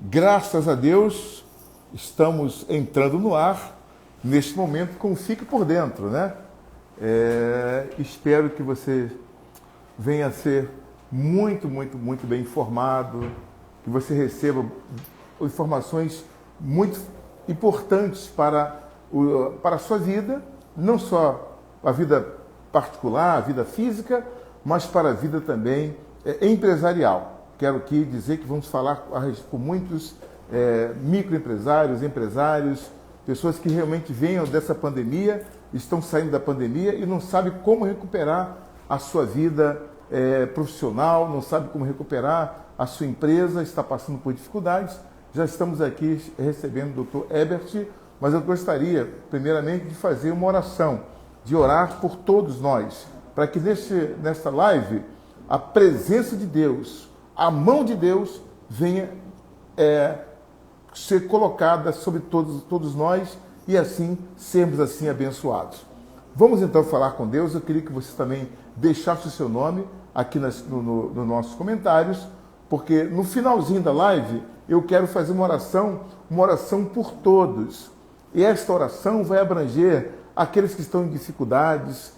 Graças a Deus, estamos entrando no ar neste momento com Fique por Dentro, né? Espero que você venha a ser muito bem informado, que você receba informações muito importantes para a sua vida, não só a vida particular, a vida física, mas para a vida também empresarial. Quero aqui dizer que vamos falar com muitos microempresários, empresários, pessoas que realmente venham dessa pandemia, estão saindo da pandemia e não sabem como recuperar a sua vida profissional, não sabem como recuperar a sua empresa, está passando por dificuldades. Já estamos aqui recebendo o Dr. Herbert, mas eu gostaria, primeiramente, de fazer uma oração, de orar por todos nós, para que nesta live a presença de Deus, a mão de Deus venha ser colocada sobre todos nós e assim sermos assim abençoados. Vamos então falar com Deus. Eu queria que você também deixasse o seu nome aqui nos nossos comentários, porque no finalzinho da live eu quero fazer uma oração por todos. E esta oração vai abranger aqueles que estão em dificuldades,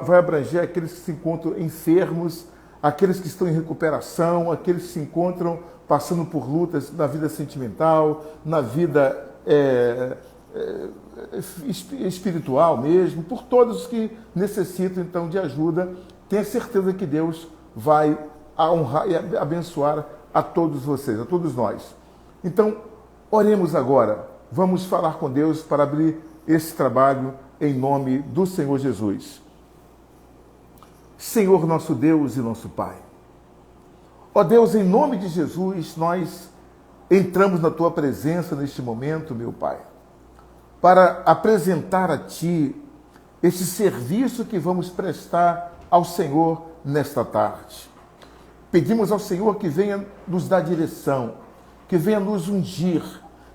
vai abranger aqueles que se encontram enfermos, aqueles que estão em recuperação, aqueles que se encontram passando por lutas na vida sentimental, na vida espiritual mesmo, por todos que necessitam então de ajuda. Tenha certeza que Deus vai honrar e abençoar a todos vocês, a todos nós. Então, oremos agora. Vamos falar com Deus para abrir esse trabalho em nome do Senhor Jesus. Senhor nosso Deus e nosso Pai. Ó Deus, em nome de Jesus, nós entramos na Tua presença neste momento, meu Pai, para apresentar a Ti esse serviço que vamos prestar ao Senhor nesta tarde. Pedimos ao Senhor que venha nos dar direção, que venha nos ungir,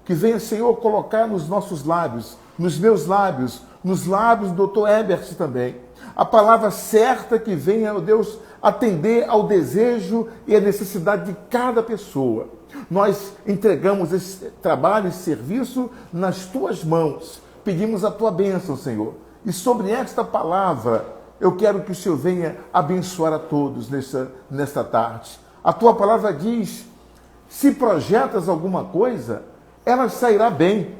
que venha, Senhor, colocar nos nossos lábios, nos meus lábios, nos lábios do Dr. Herbert também, a palavra certa que venha, ó Deus, atender ao desejo e à necessidade de cada pessoa. Nós entregamos esse trabalho, esse serviço nas Tuas mãos. Pedimos a Tua bênção, Senhor. E sobre esta palavra, eu quero que o Senhor venha abençoar a todos nesta tarde. A Tua palavra diz, se projetas alguma coisa, ela sairá bem,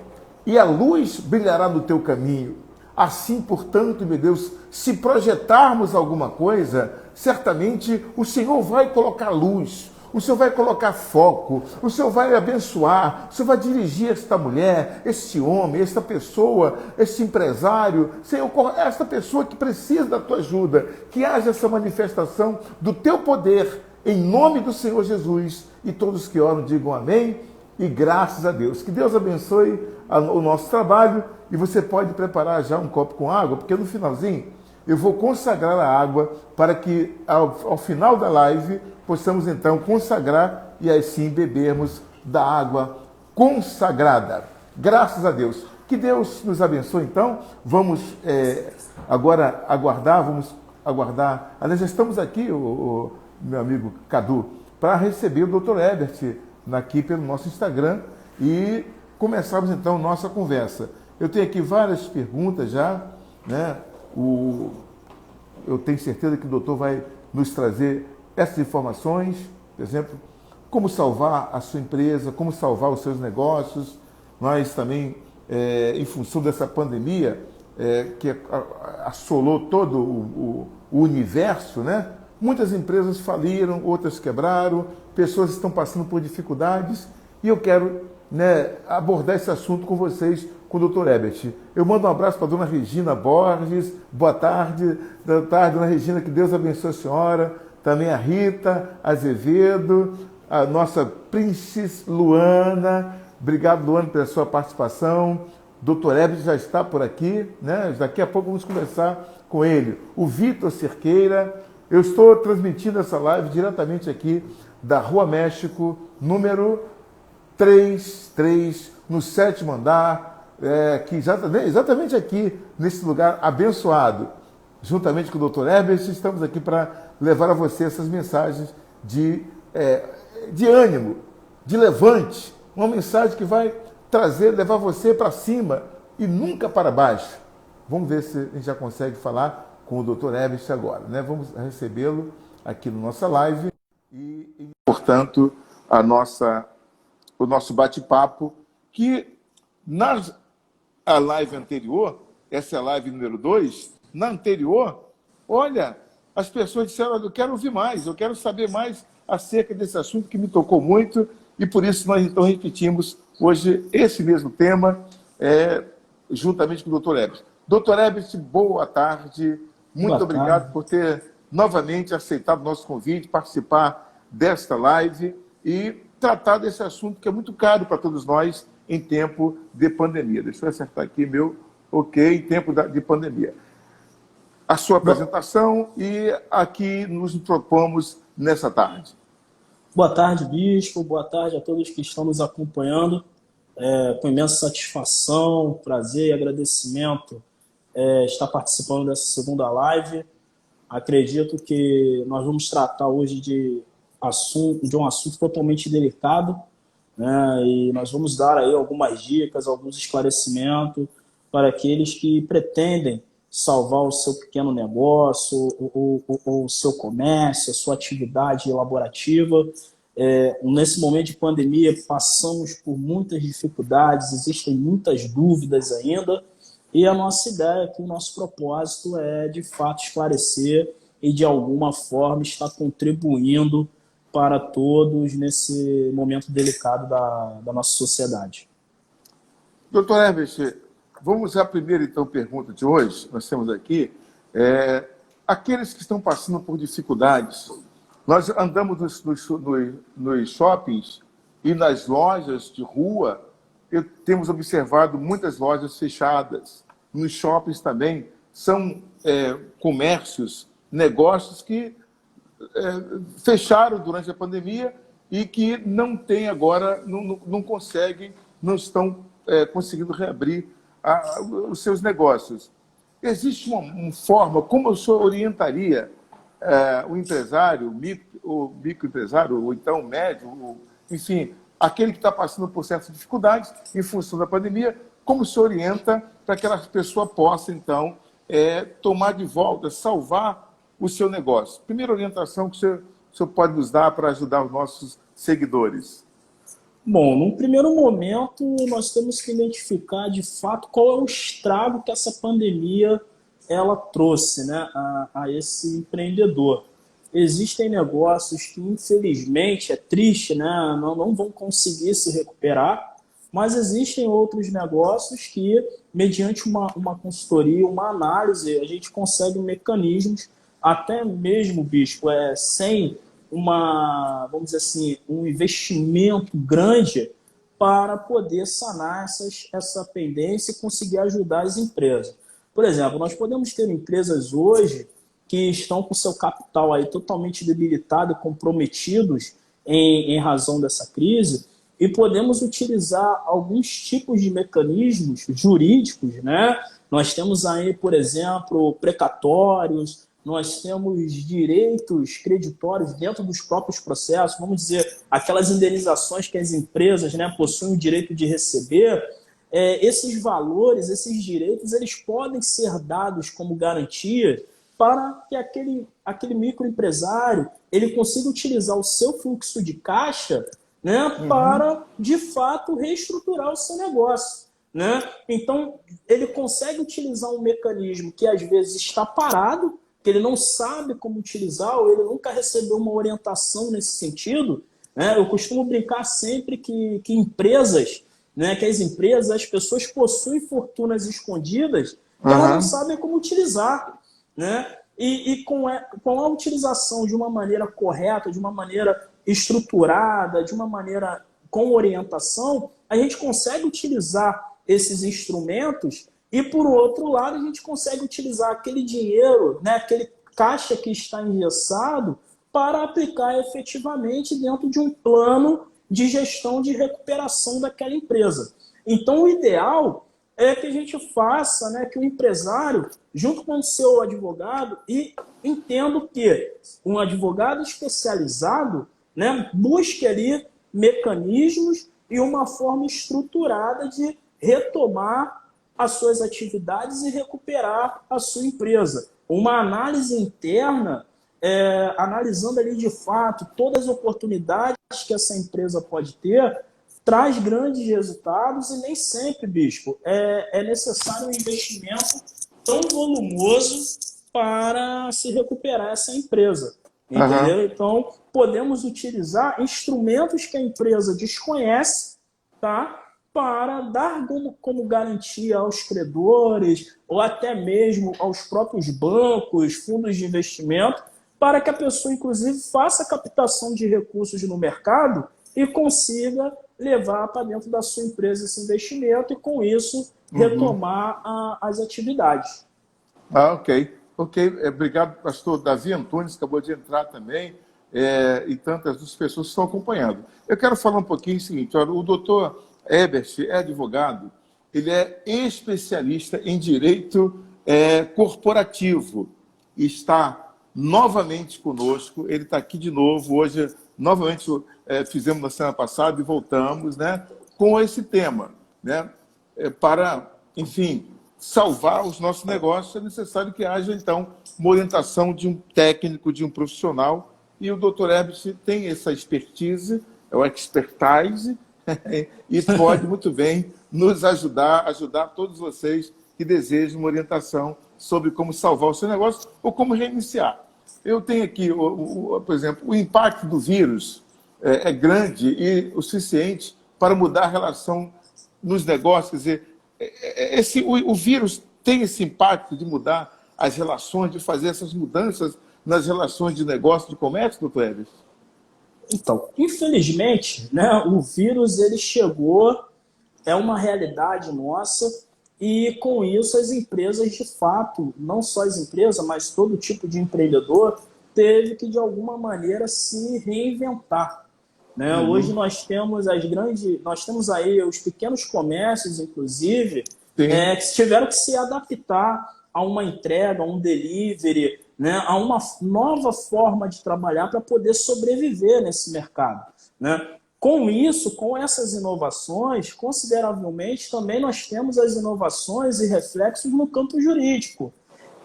e a luz brilhará no teu caminho. Assim, portanto, meu Deus, se projetarmos alguma coisa, certamente o Senhor vai colocar luz, o Senhor vai colocar foco, o Senhor vai abençoar, o Senhor vai dirigir esta mulher, este homem, esta pessoa, este empresário, Senhor, esta pessoa que precisa da Tua ajuda, que haja essa manifestação do Teu poder, em nome do Senhor Jesus. E todos que oram digam amém e graças a Deus. Que Deus abençoe o nosso trabalho. E você pode preparar já um copo com água, porque no finalzinho eu vou consagrar a água para que ao final da live possamos então consagrar e assim bebermos da água consagrada. Graças a Deus. Que Deus nos abençoe então. Vamos agora aguardar. Aliás, já estamos aqui, o meu amigo Cadu, para receber o Dr. Herbert aqui pelo nosso Instagram e começarmos então nossa conversa. Eu tenho aqui várias perguntas já, né? Eu tenho certeza que o doutor vai nos trazer essas informações, por exemplo, como salvar a sua empresa, como salvar os seus negócios. Nós também, em função dessa pandemia que assolou todo o universo, né? Muitas empresas faliram, outras quebraram, pessoas estão passando por dificuldades e eu quero, né, abordar esse assunto com vocês, com o Dr. Herbert. Eu mando um abraço para a dona Regina Borges. Boa tarde, dona Regina, que Deus abençoe a senhora. Também a Rita Azevedo, a nossa Princess Luana. Obrigado, Luana, pela sua participação. Dr. Herbert já está por aqui, né? Daqui a pouco vamos conversar com ele. O Vitor Cerqueira. Eu estou transmitindo essa live diretamente aqui da Rua México, número 33, no 7º andar, que exatamente aqui, nesse lugar abençoado. Juntamente com o Dr. Herbert, estamos aqui para levar a você essas mensagens de ânimo, de levante, uma mensagem que vai trazer, levar você para cima e nunca para baixo. Vamos ver se a gente já consegue falar com o Dr. Herbert agora, né? Vamos recebê-lo aqui na nossa live e portanto, o nosso bate-papo, que a live anterior, essa é a live número 2, na anterior, olha, as pessoas disseram, eu quero ouvir mais, eu quero saber mais acerca desse assunto que me tocou muito, e por isso nós então repetimos hoje esse mesmo tema, juntamente com o Dr. Herbert. Dr. Herbert, boa tarde, muito obrigado por ter novamente aceitado o nosso convite, participar desta live e tratar desse assunto que é muito caro para todos nós em tempo de pandemia. Deixa eu acertar aqui meu ok, em tempo de pandemia. A sua apresentação e aqui nos propomos nessa tarde. Boa tarde, Bispo. Boa tarde a todos que estão nos acompanhando. Com imensa satisfação, prazer e agradecimento estar participando dessa segunda live. Acredito que nós vamos tratar hoje de um assunto totalmente delicado, né? E nós vamos dar aí algumas dicas, alguns esclarecimentos para aqueles que pretendem salvar o seu pequeno negócio, o seu comércio, a sua atividade laborativa. Nesse momento de pandemia, passamos por muitas dificuldades, existem muitas dúvidas ainda, e a nossa ideia aqui, o nosso propósito é, de fato, esclarecer e, de alguma forma, estar contribuindo para todos nesse momento delicado da nossa sociedade. Doutor Herbert, vamos à primeira, então, pergunta de hoje. Nós temos aqui aqueles que estão passando por dificuldades. Nós andamos nos shoppings e nas lojas de rua, temos observado muitas lojas fechadas. Nos shoppings também são comércios, negócios que fecharam durante a pandemia e que não têm agora, não conseguem, não estão conseguindo reabrir os seus negócios. Existe uma forma, como o senhor orientaria o empresário, o microempresário, ou então o médio, enfim, aquele que está passando por certas dificuldades em função da pandemia, como se orienta para que aquela pessoa possa, então, tomar de volta, salvar o seu negócio? Primeira orientação que o senhor pode nos dar para ajudar os nossos seguidores. Bom, num primeiro momento, nós temos que identificar, de fato, qual é o estrago que essa pandemia ela trouxe, né, a esse empreendedor. Existem negócios que, infelizmente, é triste, né, não vão conseguir se recuperar, mas existem outros negócios que, mediante uma consultoria, uma análise, a gente consegue mecanismos, até mesmo, Bispo, sem vamos dizer assim, um investimento grande para poder sanar essa pendência e conseguir ajudar as empresas. Por exemplo, nós podemos ter empresas hoje que estão com seu capital aí totalmente debilitado e comprometidos em razão dessa crise, e podemos utilizar alguns tipos de mecanismos jurídicos, né? Nós temos aí, por exemplo, precatórios, nós temos direitos creditórios dentro dos próprios processos, vamos dizer, aquelas indenizações que as empresas, né, possuem o direito de receber. Esses valores, esses direitos, eles podem ser dados como garantia para que aquele microempresário ele consiga utilizar o seu fluxo de caixa, né, para, de fato, reestruturar o seu negócio, né? Então, ele consegue utilizar um mecanismo que, às vezes, está parado, que ele não sabe como utilizar, ou ele nunca recebeu uma orientação nesse sentido, né? Eu costumo brincar sempre que empresas, né, que as pessoas possuem fortunas escondidas, elas não sabem como utilizar, né? E com a utilização de uma maneira correta, de uma maneira estruturada, de uma maneira com orientação, a gente consegue utilizar esses instrumentos e, por outro lado, a gente consegue utilizar aquele dinheiro, né, aquele caixa que está engessado, para aplicar efetivamente dentro de um plano de gestão de recuperação daquela empresa. Então, o ideal é que a gente faça, né, que o empresário, junto com o seu advogado, e entendo que um advogado especializado, né, busque ali mecanismos e uma forma estruturada de retomar as suas atividades e recuperar a sua empresa. Uma análise interna, analisando ali de fato todas as oportunidades que essa empresa pode ter, traz grandes resultados e nem sempre, Bispo, é necessário um investimento tão volumoso para se recuperar essa empresa. Entendeu? Então, podemos utilizar instrumentos que a empresa desconhece, tá? Para dar como garantia aos credores ou até mesmo aos próprios bancos, fundos de investimento, para que a pessoa, inclusive, faça a captação de recursos no mercado e consiga levar para dentro da sua empresa esse investimento e, com isso, retomar as atividades. Ok. Obrigado, pastor Davi Antunes, que acabou de entrar também, e tantas outras pessoas que estão acompanhando. Eu quero falar um pouquinho o seguinte, olha, o doutor Herbert é advogado, ele é especialista em direito corporativo, e está novamente conosco, ele está aqui de novo, hoje, novamente fizemos na semana passada e voltamos, né, com esse tema, né, para, enfim, salvar os nossos negócios, é necessário que haja, então, uma orientação de um técnico, de um profissional, e o Dr. Herbert tem essa expertise, é o expertise, e pode muito bem nos ajudar todos vocês que desejam uma orientação sobre como salvar o seu negócio ou como reiniciar. Eu tenho aqui, por exemplo, o impacto do vírus é grande e o suficiente para mudar a relação nos negócios, quer dizer, o vírus tem esse impacto de mudar as relações, de fazer essas mudanças nas relações de negócio, de comércio, doutor Herbert? Então, infelizmente, né, o vírus ele chegou, é uma realidade nossa, e com isso as empresas, de fato, não só as empresas, mas todo tipo de empreendedor, teve que, de alguma maneira, se reinventar. Né? Hoje nós temos nós temos aí os pequenos comércios, inclusive, que tiveram que se adaptar a uma entrega, a um delivery, né? A uma nova forma de trabalhar para poder sobreviver nesse mercado. Né? Com isso, com essas inovações, consideravelmente, também nós temos as inovações e reflexos no campo jurídico.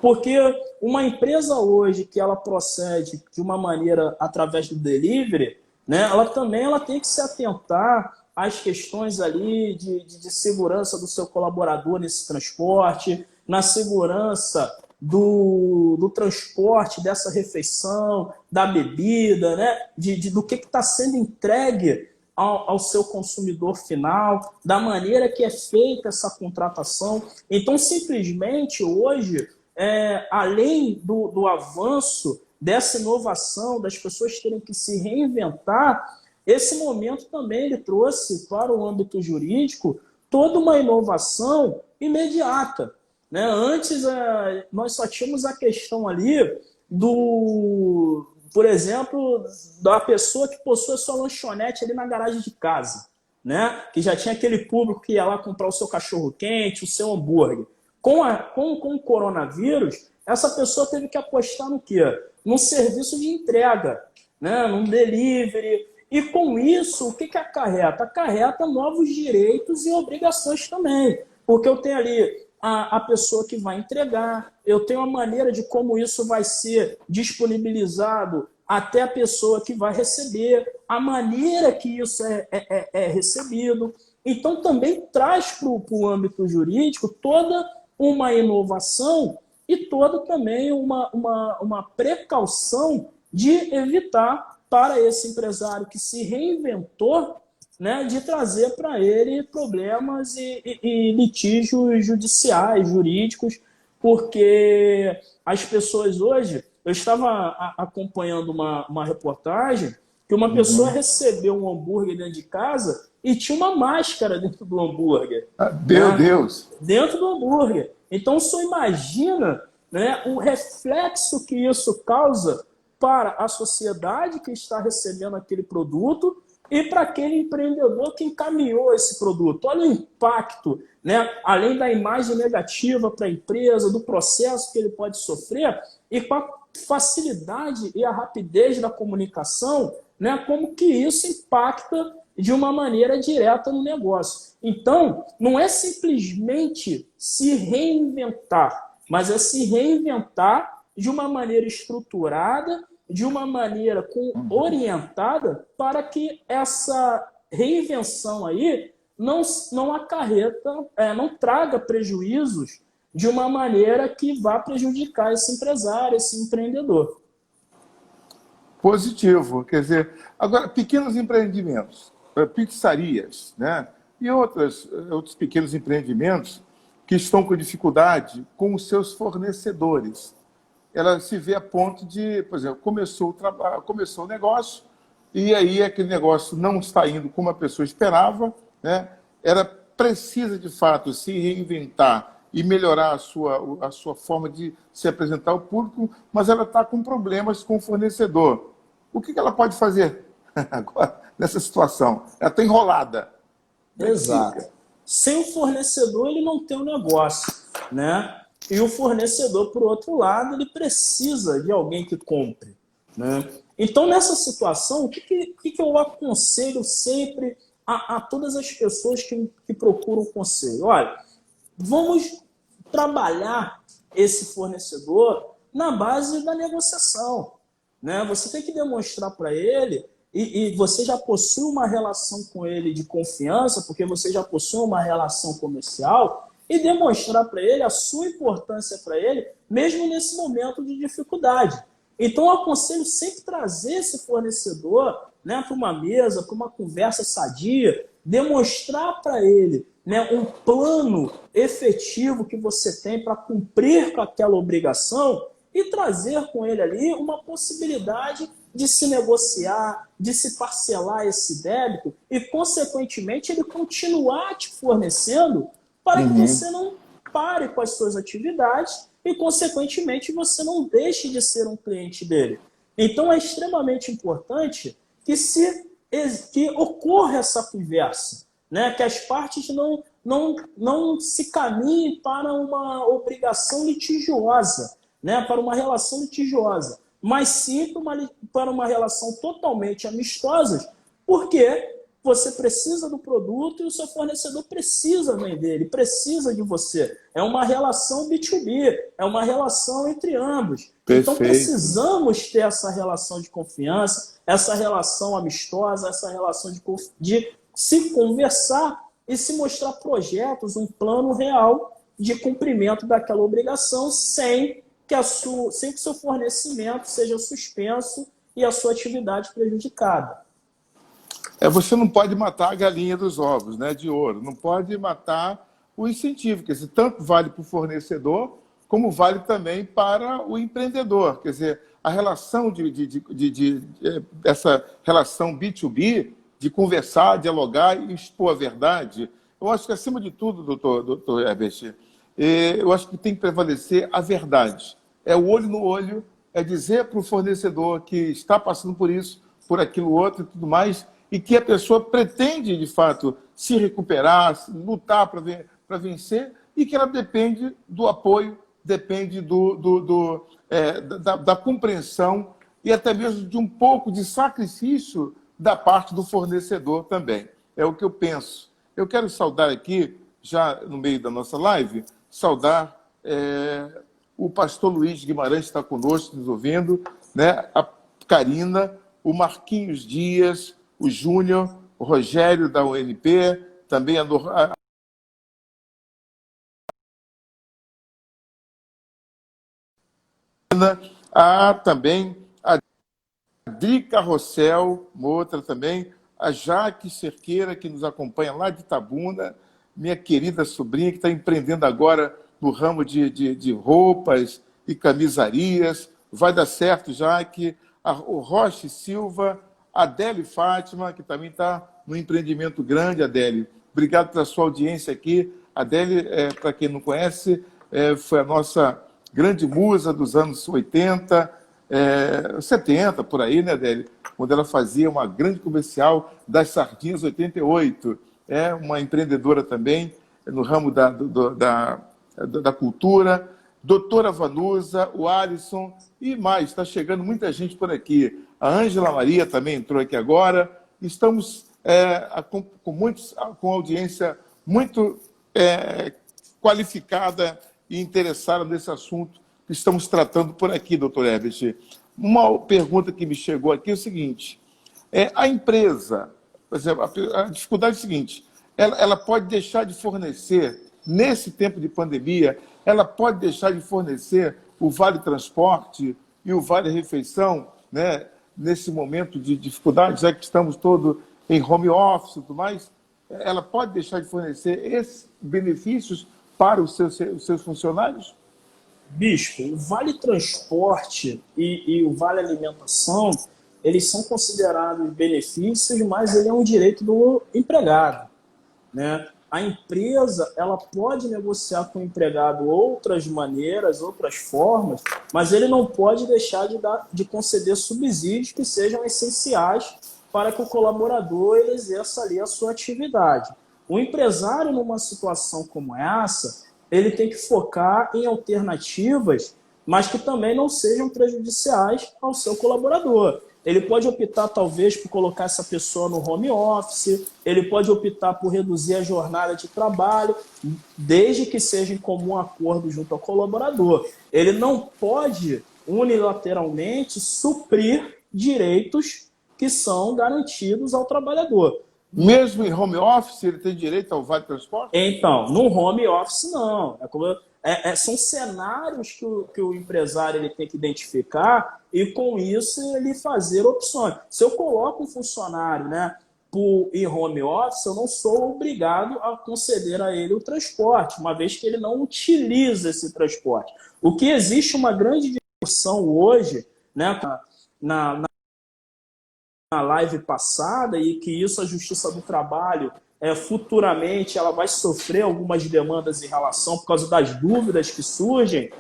Porque uma empresa hoje que ela procede de uma maneira através do delivery, né, ela tem que se atentar às questões ali de segurança do seu colaborador nesse transporte, na segurança do transporte dessa refeição, da bebida, né, do que está sendo entregue ao seu consumidor final, da maneira que é feita essa contratação. Então, simplesmente, hoje, além do avanço dessa inovação, das pessoas terem que se reinventar, esse momento também ele trouxe para o âmbito jurídico toda uma inovação imediata. Né? Antes, nós só tínhamos a questão ali por exemplo, da pessoa que possui a sua lanchonete ali na garagem de casa, né? Que já tinha aquele público que ia lá comprar o seu cachorro-quente, o seu hambúrguer. Com o coronavírus, essa pessoa teve que apostar no quê? Num serviço de entrega, né? Num delivery. E com isso, o que acarreta? Acarreta novos direitos e obrigações também. Porque eu tenho ali a pessoa que vai entregar, eu tenho a maneira de como isso vai ser disponibilizado até a pessoa que vai receber, a maneira que isso é recebido. Então, também traz para o âmbito jurídico toda uma inovação e toda também uma precaução de evitar para esse empresário que se reinventou, né, de trazer para ele problemas e litígios judiciais, jurídicos, porque as pessoas hoje... Eu estava acompanhando uma reportagem que uma pessoa recebeu um hambúrguer dentro de casa e tinha uma máscara dentro do hambúrguer. Meu Deus! Dentro do hambúrguer. Então, só imagina, né, o reflexo que isso causa para a sociedade que está recebendo aquele produto e para aquele empreendedor que encaminhou esse produto. Olha o impacto, né? Além da imagem negativa para a empresa, do processo que ele pode sofrer, e com a facilidade e a rapidez da comunicação, né, como que isso impacta de uma maneira direta no negócio. Então, não é simplesmente se reinventar, mas é se reinventar de uma maneira estruturada, de uma maneira orientada para que essa reinvenção aí não acarreta, não traga prejuízos de uma maneira que vá prejudicar esse empresário, esse empreendedor. Positivo. Quer dizer, agora, pequenos empreendimentos, pizzarias, né? E outros pequenos empreendimentos que estão com dificuldade com os seus fornecedores. Ela se vê a ponto de, por exemplo, começou o negócio e aí aquele negócio não está indo como a pessoa esperava, né? Ela precisa, de fato, se reinventar e melhorar a sua forma de se apresentar ao público, mas ela está com problemas com o fornecedor. O que ela pode fazer agora nessa situação? Ela está enrolada. Exato. Sem o fornecedor, ele não tem um negócio, né? E o fornecedor, por outro lado, ele precisa de alguém que compre, né? Então, nessa situação, o que eu aconselho sempre a todas as pessoas que procuram conselho? Olha, vamos trabalhar esse fornecedor na base da negociação, né? Você tem que demonstrar para ele, e você já possui uma relação com ele de confiança, porque você já possui uma relação comercial, e demonstrar para ele a sua importância para ele, mesmo nesse momento de dificuldade. Então, eu aconselho sempre trazer esse fornecedor, né, para uma mesa, para uma conversa sadia, demonstrar para ele, né, um plano efetivo que você tem para cumprir com aquela obrigação e trazer com ele ali uma possibilidade de se negociar, de se parcelar esse débito e, consequentemente, ele continuar te fornecendo para que você não pare com as suas atividades e, consequentemente, você não deixe de ser um cliente dele. Então, é extremamente importante que ocorra essa conversa, né? Que as partes não se caminhem para uma obrigação litigiosa, né? Para uma relação litigiosa, mas sim para uma relação totalmente amistosa, porque você precisa do produto e o seu fornecedor precisa vender, ele precisa de você. É uma relação B2B, é uma relação entre ambos. Perfeito. Então precisamos ter essa relação de confiança, essa relação amistosa, essa relação de se conversar e se mostrar projetos, um plano real de cumprimento daquela obrigação sem que o seu fornecimento seja suspenso e a sua atividade prejudicada. Você não pode matar a galinha dos ovos, né, de ouro. Não pode matar o incentivo, quer dizer, tanto vale para o fornecedor, como vale também para o empreendedor. Quer dizer, a relação essa relação B2B, de conversar, dialogar e expor a verdade, eu acho que, acima de tudo, doutor Herbert, eu acho que tem que prevalecer a verdade. É o olho no olho, é dizer para o fornecedor que está passando por isso, por aquilo outro e tudo mais, e que a pessoa pretende, de fato, se recuperar, lutar para vencer, e que ela depende do apoio, depende da compreensão e até mesmo de um pouco de sacrifício da parte do fornecedor também. É o que eu penso. Eu quero saudar aqui, já no meio da nossa live, saudar o pastor Luiz Guimarães, que está conosco, nos ouvindo, né? A Karina, o Marquinhos Dias, o Júnior, o Rogério da UNP, também também a Drica Rossel, uma outra também, a Jaque Cerqueira, que nos acompanha lá de Itabuna, minha querida sobrinha, que está empreendendo agora no ramo de roupas e camisarias. Vai dar certo, Jaque. O Roche Silva, a Adélie Fátima, que também está no empreendimento grande, Adélie. Obrigado pela sua audiência aqui. A Adélie, para quem não conhece, foi a nossa grande musa dos anos 80, 70, por aí, né, Adélie? Quando ela fazia uma grande comercial das sardinhas 88. É uma empreendedora também no ramo da cultura. doutora Vanusa, o Alisson e mais. Está chegando muita gente por aqui. A Ângela Maria também entrou aqui agora. Estamos com audiência muito qualificada e interessada nesse assunto que estamos tratando por aqui, doutor Herbert. Uma pergunta que me chegou aqui é o seguinte: a empresa, por exemplo, a dificuldade é a seguinte, ela pode deixar de fornecer, nesse tempo de pandemia, ela pode deixar de fornecer o Vale Transporte e o Vale Refeição, né, nesse momento de dificuldade, já que estamos todos em home office e tudo mais, ela pode deixar de fornecer esses benefícios para os seus funcionários? Bispo, o Vale Transporte e o Vale Alimentação, eles são considerados benefícios, mas ele é um direito do empregado, né? A empresa, ela pode negociar com o empregado outras maneiras, outras formas, mas ele não pode deixar de conceder subsídios que sejam essenciais para que o colaborador ele exerça ali a sua atividade. O empresário, numa situação como essa, ele tem que focar em alternativas, mas que também não sejam prejudiciais ao seu colaborador. Ele pode optar, talvez, por colocar essa pessoa no home office, ele pode optar por reduzir a jornada de trabalho, desde que seja em comum acordo junto ao colaborador. Ele não pode, unilateralmente, suprir direitos que são garantidos ao trabalhador. Mesmo em home office, ele tem direito ao Vale Transporte? Então, no home office, não. São cenários que o empresário ele tem que identificar e, com isso, ele fazer opções. Se eu coloco um funcionário, né, em home office, eu não sou obrigado a conceder a ele o transporte, uma vez que ele não utiliza esse transporte. O que existe uma grande discussão hoje, né, na live passada, e que isso a Justiça do Trabalho futuramente ela vai sofrer algumas demandas em relação, por causa das dúvidas que surgem,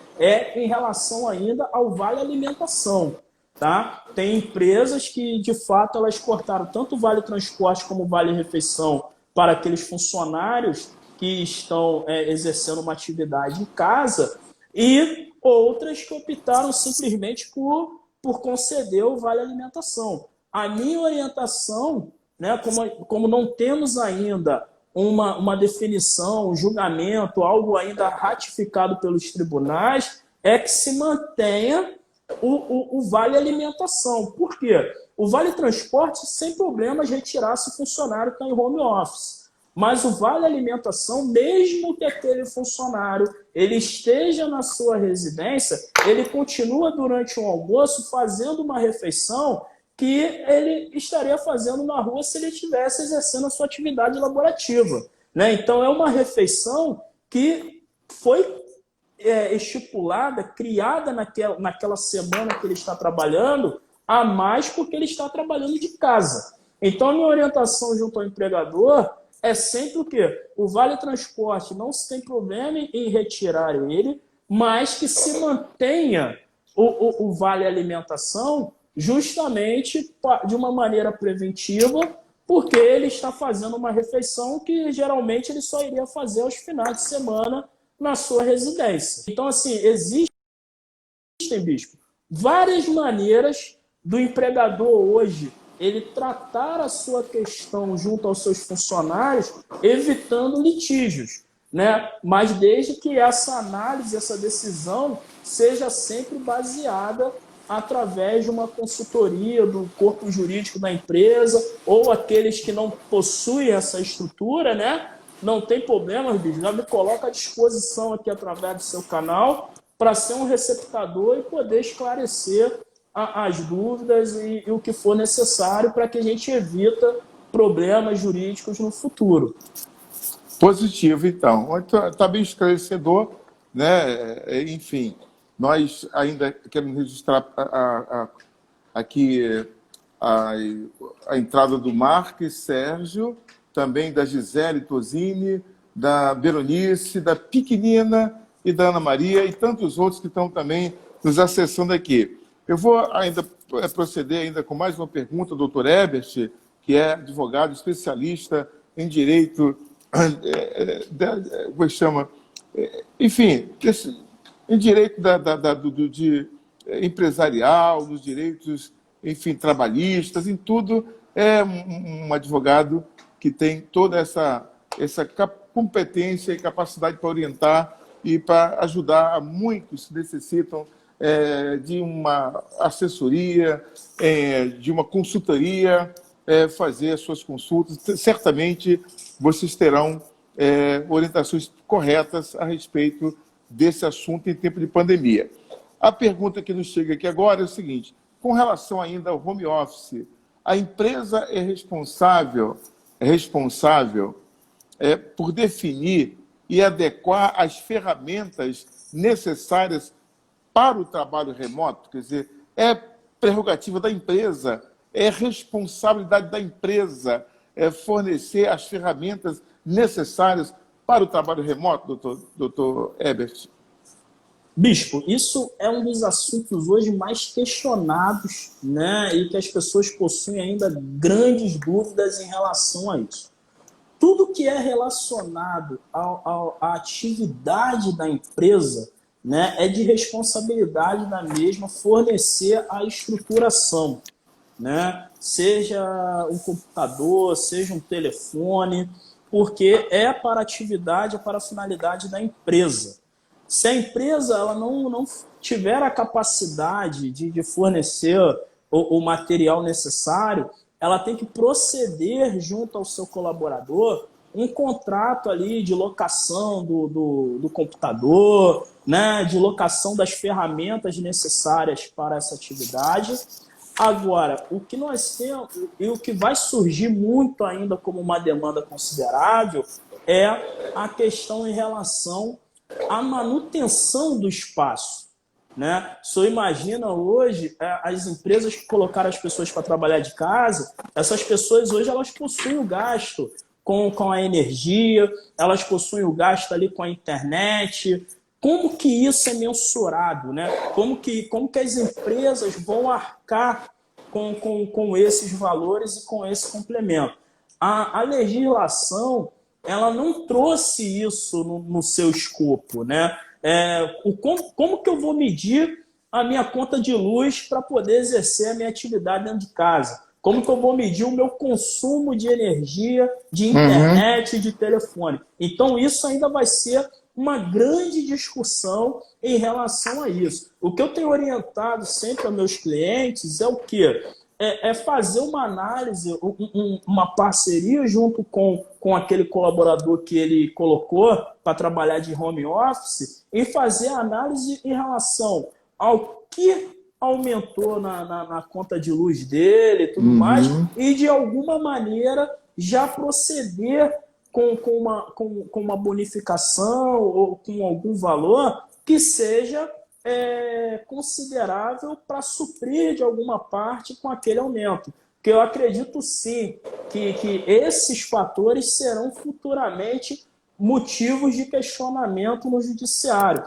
em relação ainda ao Vale Alimentação. Tá? Tem empresas que, de fato, elas cortaram tanto o Vale Transporte como o Vale Refeição para aqueles funcionários que estão exercendo uma atividade em casa, e outras que optaram simplesmente por conceder o Vale Alimentação. A minha orientação, né, como não temos ainda uma definição, um julgamento, algo ainda ratificado pelos tribunais, é que se mantenha o Vale Alimentação. Por quê? O Vale Transporte, sem problemas, retirar se o funcionário está em home office. Mas o Vale Alimentação, mesmo que aquele funcionário ele esteja na sua residência, ele continua durante um almoço fazendo uma refeição que ele estaria fazendo na rua se ele estivesse exercendo a sua atividade laborativa, né? Então, é uma refeição que foi estipulada, criada naquela semana que ele está trabalhando, a mais porque ele está trabalhando de casa. Então, a minha orientação junto ao empregador é sempre o quê? O Vale Transporte não se tem problema em retirar ele, mas que se mantenha o Vale Alimentação justamente de uma maneira preventiva, porque ele está fazendo uma refeição que geralmente ele só iria fazer aos finais de semana na sua residência. Então, assim, existem, bispo, várias maneiras do empregador hoje ele tratar a sua questão junto aos seus funcionários, evitando litígios, né? Mas desde que essa análise, essa decisão seja sempre baseada através de uma consultoria do corpo jurídico da empresa, ou aqueles que não possuem essa estrutura, né? Não tem problema, bicho, já me coloca à disposição aqui através do seu canal para ser um receptador e poder esclarecer as dúvidas e o que for necessário para que a gente evita problemas jurídicos no futuro. Positivo, então. Está bem esclarecedor, né? Enfim, nós ainda queremos registrar aqui a entrada do Marques Sérgio, também da Gisele Tosini, da Beronice, da Pequenina e da Ana Maria, e tantos outros que estão também nos acessando aqui. Eu vou ainda proceder ainda com mais uma pergunta, doutor Herbert, que é advogado especialista em direito, como chama? Enfim, em direito de empresarial, nos direitos, enfim, trabalhistas, em tudo, é um advogado que tem toda essa competência e capacidade para orientar e para ajudar a muitos que necessitam de uma assessoria, de uma consultoria, fazer as suas consultas. Certamente vocês terão orientações corretas a respeito desse assunto em tempo de pandemia. A pergunta que nos chega aqui agora é o seguinte: com relação ainda ao home office, a empresa é responsável por definir e adequar as ferramentas necessárias para o trabalho remoto? Quer dizer, é prerrogativa da empresa, é responsabilidade da empresa fornecer as ferramentas necessárias para o trabalho remoto, doutor Herbert? Bispo, isso é um dos assuntos hoje mais questionados, né? E que as pessoas possuem ainda grandes dúvidas em relação a isso. Tudo que é relacionado à atividade da empresa, né, é de responsabilidade da mesma fornecer a estruturação, né? Seja um computador, seja um telefone, porque é para a atividade, é para a finalidade da empresa. Se a empresa ela não tiver a capacidade de fornecer o material necessário, ela tem que proceder junto ao seu colaborador um contrato ali de locação do computador, né, de locação das ferramentas necessárias para essa atividade. Agora, o que nós temos e o que vai surgir muito ainda como uma demanda considerável é a questão em relação à manutenção do espaço, né? O senhor imagina hoje as empresas que colocaram as pessoas para trabalhar de casa, essas pessoas hoje elas possuem o gasto com a energia, elas possuem o gasto ali com a internet. Como que isso é mensurado, né? Como que as empresas vão arcar com esses valores e com esse complemento? A legislação ela não trouxe isso no seu escopo, né? Como que eu vou medir a minha conta de luz para poder exercer a minha atividade dentro de casa? Como que eu vou medir o meu consumo de energia, de internet e de telefone? Então, isso ainda vai ser uma grande discussão em relação a isso. O que eu tenho orientado sempre aos meus clientes é o quê? É fazer uma análise, uma parceria junto com aquele colaborador que ele colocou para trabalhar de home office e fazer a análise em relação ao que aumentou na conta de luz dele e tudo mais, e de alguma maneira já proceder com uma bonificação ou com algum valor que seja considerável para suprir de alguma parte com aquele aumento. Porque eu acredito sim que esses fatores serão futuramente motivos de questionamento no judiciário.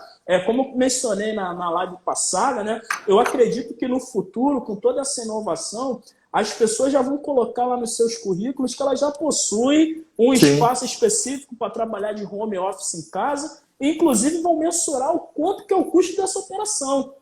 Como eu mencionei na live passada, né, eu acredito que no futuro, com toda essa inovação, as pessoas já vão colocar lá nos seus currículos que elas já possuem um espaço específico para trabalhar de home office em casa, e inclusive vão mensurar o quanto que é o custo dessa operação.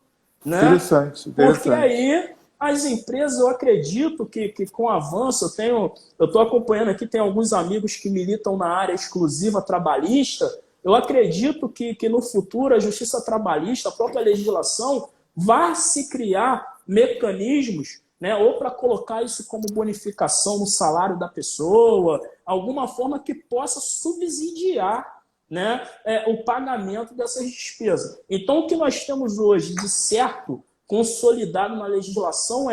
Né? Interessante. Porque aí as empresas, eu acredito que com o avanço, eu estou acompanhando aqui, tem alguns amigos que militam na área exclusiva trabalhista, eu acredito que no futuro a justiça trabalhista, a própria legislação, vai se criar mecanismos, né, ou para colocar isso como bonificação no salário da pessoa, alguma forma que possa subsidiar, né, o pagamento dessas despesas. Então, o que nós temos hoje de certo, consolidado na legislação,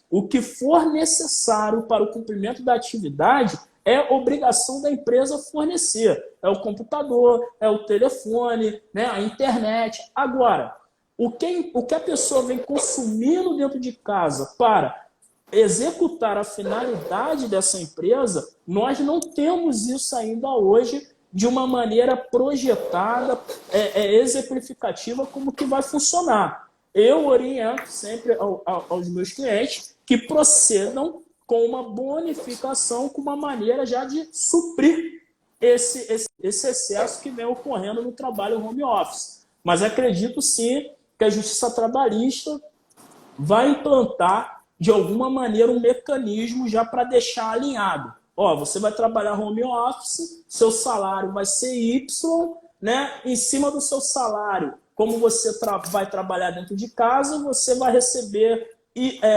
o que for necessário para o cumprimento da atividade é obrigação da empresa fornecer. É o computador, é o telefone, né, a internet. Agora, o que a pessoa vem consumindo dentro de casa para executar a finalidade dessa empresa, nós não temos isso ainda hoje de uma maneira projetada, exemplificativa, como que vai funcionar. Eu oriento sempre aos meus clientes que procedam com uma bonificação, com uma maneira já de suprir esse excesso que vem ocorrendo no trabalho home office. Mas acredito sim que a Justiça Trabalhista vai implantar, de alguma maneira, um mecanismo já para deixar alinhado. Ó, você vai trabalhar home office, seu salário vai ser Y, né? Em cima do seu salário, como você vai trabalhar dentro de casa, você vai receber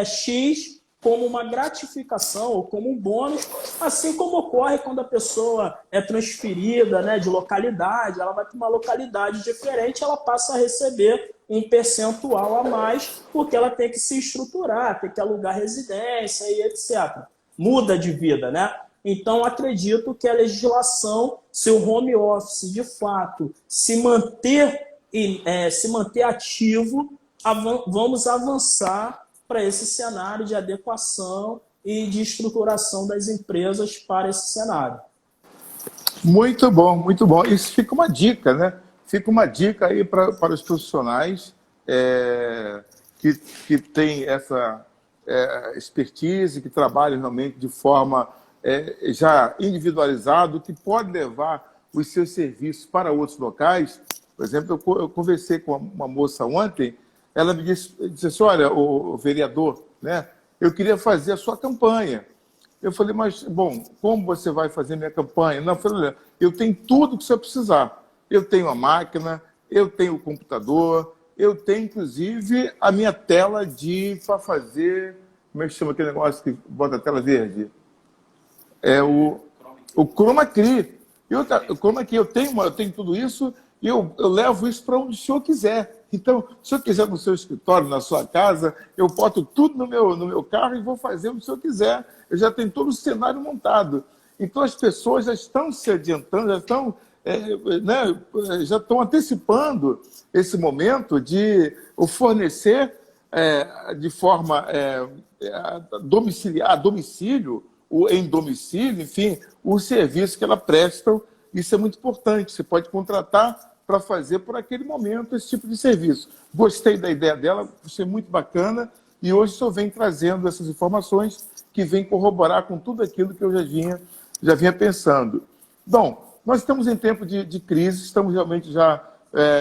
X como uma gratificação ou como um bônus, assim como ocorre quando a pessoa é transferida, né, de localidade, ela vai para uma localidade diferente, ela passa a receber um percentual a mais, porque ela tem que se estruturar, tem que alugar residência e etc. Muda de vida, né? Então, acredito que a legislação, se o home office, de fato, se manter ativo, vamos avançar para esse cenário de adequação e de estruturação das empresas para esse cenário. Muito bom, muito bom. Isso fica uma dica, né? Fica uma dica aí para os profissionais que têm essa expertise, que trabalham realmente de forma já individualizada, que pode levar os seus serviços para outros locais. Por exemplo, eu conversei com uma moça ontem, ela me disse assim, olha, o vereador, né, eu queria fazer a sua campanha. Eu falei, mas, bom, como você vai fazer minha campanha? Não, eu falei, olha, eu tenho tudo que você precisar. Eu tenho a máquina, eu tenho o computador, eu tenho, inclusive, a minha tela para fazer... Como é que chama aquele negócio que bota a tela verde? É o Chroma Key. O Chroma Key, eu tenho tudo isso e eu levo isso para onde o senhor quiser. Então, se eu quiser no seu escritório, na sua casa, eu boto tudo no meu carro e vou fazer o que o senhor quiser. Eu já tenho todo o cenário montado. Então, as pessoas já estão se adiantando, já estão antecipando esse momento de fornecer de forma domiciliar, a domicílio, ou em domicílio, enfim, o serviço que ela presta. Isso é muito importante. Você pode contratar para fazer por aquele momento esse tipo de serviço. Gostei da ideia dela, achei muito bacana, e hoje o senhor vem trazendo essas informações que vêm corroborar com tudo aquilo que eu já vinha pensando. Bom, nós estamos em tempo de crise, estamos realmente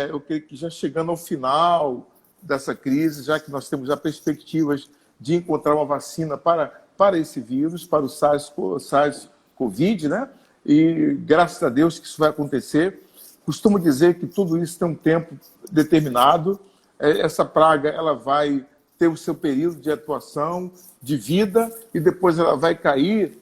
eu creio que já chegando ao final dessa crise, já que nós temos já perspectivas de encontrar uma vacina para esse vírus, para o SARS-CoV, né? E graças a Deus que isso vai acontecer. Costumo dizer que tudo isso tem um tempo determinado. Essa praga ela vai ter o seu período de atuação, de vida, e depois ela vai cair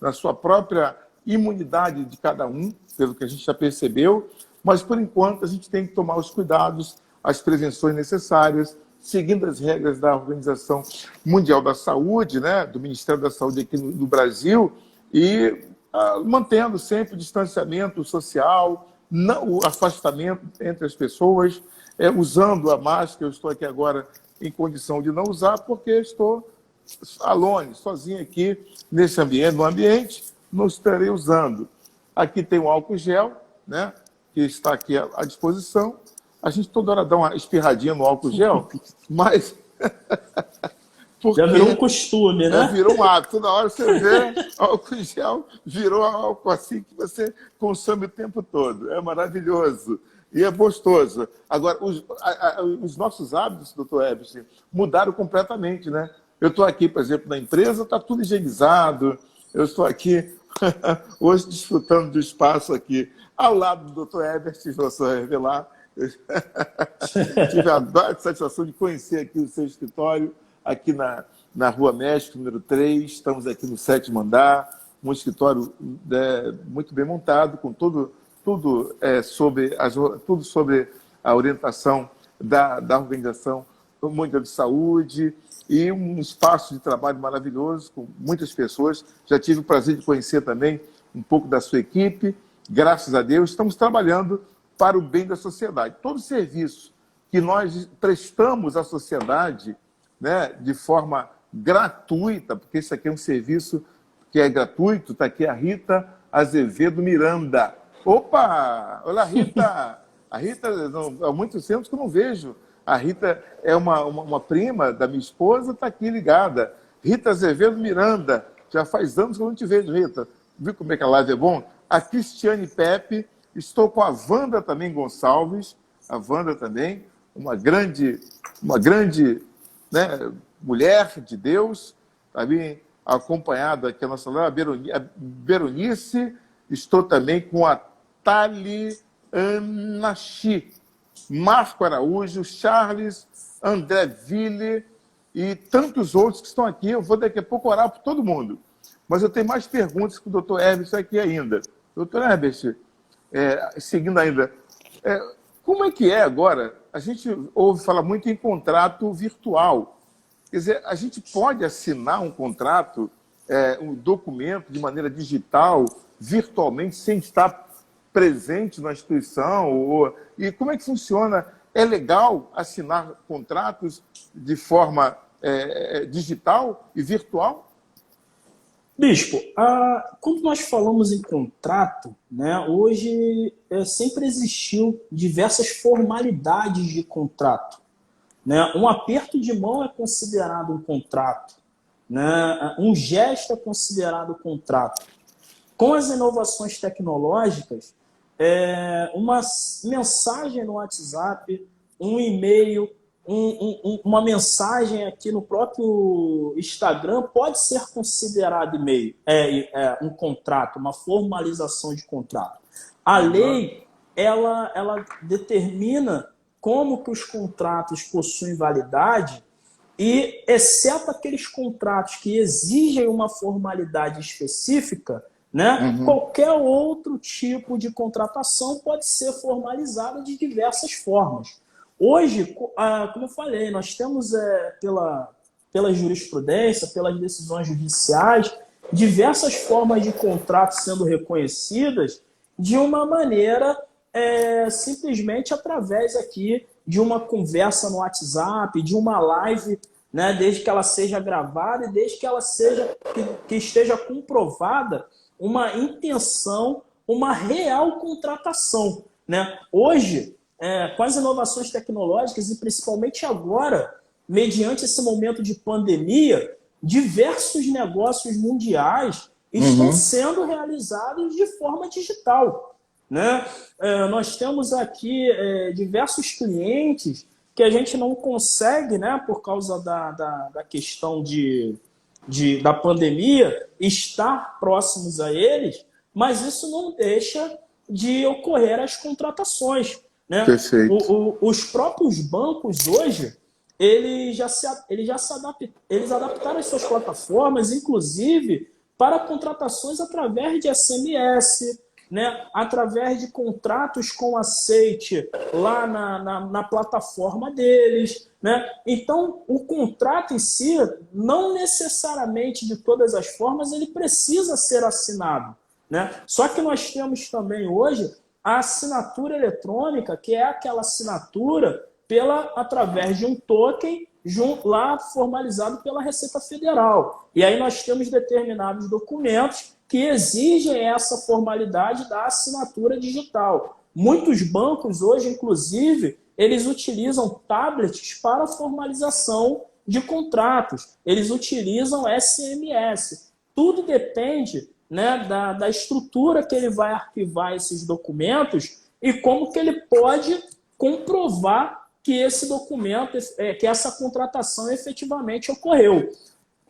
na sua própria imunidade de cada um, pelo que a gente já percebeu. Mas, por enquanto, a gente tem que tomar os cuidados, as prevenções necessárias, seguindo as regras da Organização Mundial da Saúde, né, do Ministério da Saúde aqui no Brasil, e mantendo sempre o distanciamento social, o afastamento entre as pessoas, usando a máscara. Eu estou aqui agora em condição de não usar, porque estou alone, sozinho aqui nesse ambiente, no ambiente, não estarei usando. Aqui tem o álcool gel, né, que está aqui à disposição. A gente toda hora dá uma espirradinha no álcool gel, mas... Já virou um costume, né? Virou um hábito. Toda hora você vê álcool gel, virou álcool assim que você consome o tempo todo. É maravilhoso e é gostoso. Agora, os nossos hábitos, doutor Ebsen, mudaram completamente, né? Eu estou aqui, por exemplo, na empresa, está tudo higienizado. Eu estou aqui hoje desfrutando do espaço aqui ao lado do doutor Ebert, vou só revelar. Tive a satisfação de conhecer aqui o seu escritório, aqui na Rua México, número 3, estamos aqui no 7º andar, um escritório muito bem montado, com tudo sobre a orientação da Organização Mundial de Saúde, e um espaço de trabalho maravilhoso, com muitas pessoas. Já tive o prazer de conhecer também um pouco da sua equipe. Graças a Deus, estamos trabalhando para o bem da sociedade. Todo serviço que nós prestamos à sociedade, né, de forma gratuita, porque isso aqui é um serviço que é gratuito. Está aqui a Rita Azevedo Miranda. Opa! Olá, Rita! A Rita, há muitos tempos que eu não vejo. A Rita é uma prima da minha esposa, está aqui ligada. Rita Azevedo Miranda. Já faz anos que eu não te vejo, Rita. Viu como é que a live é bom? A Cristiane Pepe, Estou com a Wanda também Gonçalves, a Wanda também, uma grande, né, mulher de Deus, também acompanhada aqui a nossa a Beronice. Estou também com a Tali Anachi, Marco Araújo, Charles, André Ville e tantos outros que estão aqui. Eu vou daqui a pouco orar por todo mundo. Mas eu tenho mais perguntas com o doutor Herbert aqui ainda. Doutor Herbert, seguindo ainda, como é que é agora? A gente ouve falar muito em contrato virtual. Quer dizer, a gente pode assinar um contrato, um documento de maneira digital, virtualmente, sem estar presente na instituição? E como é que funciona? É legal assinar contratos de forma digital e virtual? Bispo, quando nós falamos em contrato, né, hoje sempre existiu diversas formalidades de contrato. Né? Um aperto de mão é considerado um contrato, né? Um gesto é considerado contrato. Com as inovações tecnológicas, uma mensagem no WhatsApp, um e-mail, uma mensagem aqui no próprio Instagram pode ser considerado e-mail, um contrato, uma formalização de contrato. A lei, ela determina como que os contratos possuem validade e, exceto aqueles contratos que exigem uma formalidade específica, né, qualquer outro tipo de contratação pode ser formalizada de diversas formas. Hoje, como eu falei, nós temos pela jurisprudência, pelas decisões judiciais, diversas formas de contrato sendo reconhecidas de uma maneira simplesmente através aqui de uma conversa no WhatsApp, de uma live, né, desde que ela seja gravada e desde que ela que esteja comprovada uma intenção, uma real contratação. Né? Hoje, com as inovações tecnológicas e principalmente agora, mediante esse momento de pandemia, diversos negócios mundiais estão sendo realizados de forma digital. Né? Nós temos aqui diversos clientes que a gente não consegue, né, por causa da questão da pandemia, estar próximos a eles, mas isso não deixa de ocorrer as contratações. Né? Os próprios bancos hoje, eles adaptaram as suas plataformas, inclusive para contratações através de SMS, né? Através de contratos com aceite lá na plataforma deles. Né? Então, o contrato em si, não necessariamente de todas as formas, ele precisa ser assinado. Né? Só que nós temos também hoje a assinatura eletrônica, que é aquela assinatura através de um token lá formalizado pela Receita Federal. E aí nós temos determinados documentos que exigem essa formalidade da assinatura digital. Muitos bancos hoje, inclusive, eles utilizam tablets para formalização de contratos. Eles utilizam SMS. Tudo depende, né, da estrutura que ele vai arquivar esses documentos e como que ele pode comprovar que esse documento, que essa contratação efetivamente ocorreu.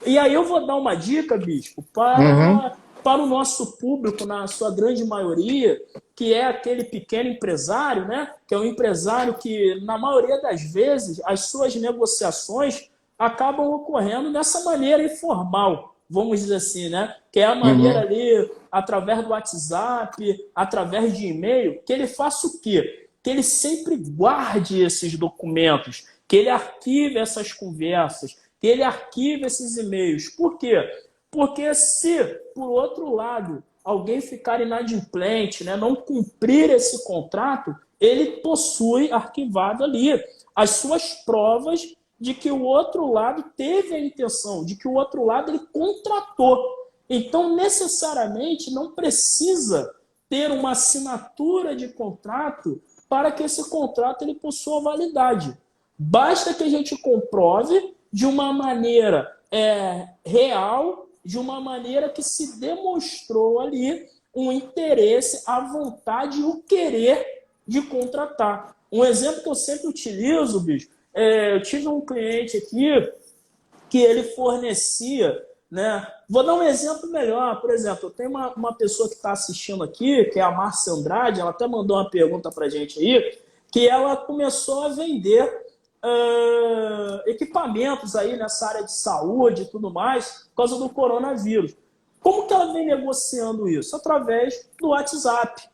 E aí eu vou dar uma dica, Bispo, para o nosso público, na sua grande maioria, que é aquele pequeno empresário, né? Que é um empresário que, na maioria das vezes, as suas negociações acabam ocorrendo dessa maneira informal, vamos dizer assim, né? Que é a maneira ali, através do WhatsApp, através de e-mail, que ele faça o quê? Que ele sempre guarde esses documentos, que ele arquive essas conversas, que ele arquive esses e-mails. Por quê? Porque se, por outro lado, alguém ficar inadimplente, né, não cumprir esse contrato, ele possui arquivado ali as suas provas de que o outro lado teve a intenção, de que o outro lado ele contratou. Então, necessariamente, não precisa ter uma assinatura de contrato para que esse contrato ele possua validade. Basta que a gente comprove de uma maneira real, de uma maneira que se demonstrou ali um interesse, a vontade e o querer de contratar. Um exemplo que eu sempre utilizo, bicho, eu tive um cliente aqui que ele fornecia, né? Vou dar um exemplo melhor. Por exemplo, eu tenho uma pessoa que está assistindo aqui, que é a Márcia Andrade, ela até mandou uma pergunta para a gente aí, que ela começou a vender equipamentos aí nessa área de saúde e tudo mais, por causa do coronavírus. Como que ela vem negociando isso? Através do WhatsApp,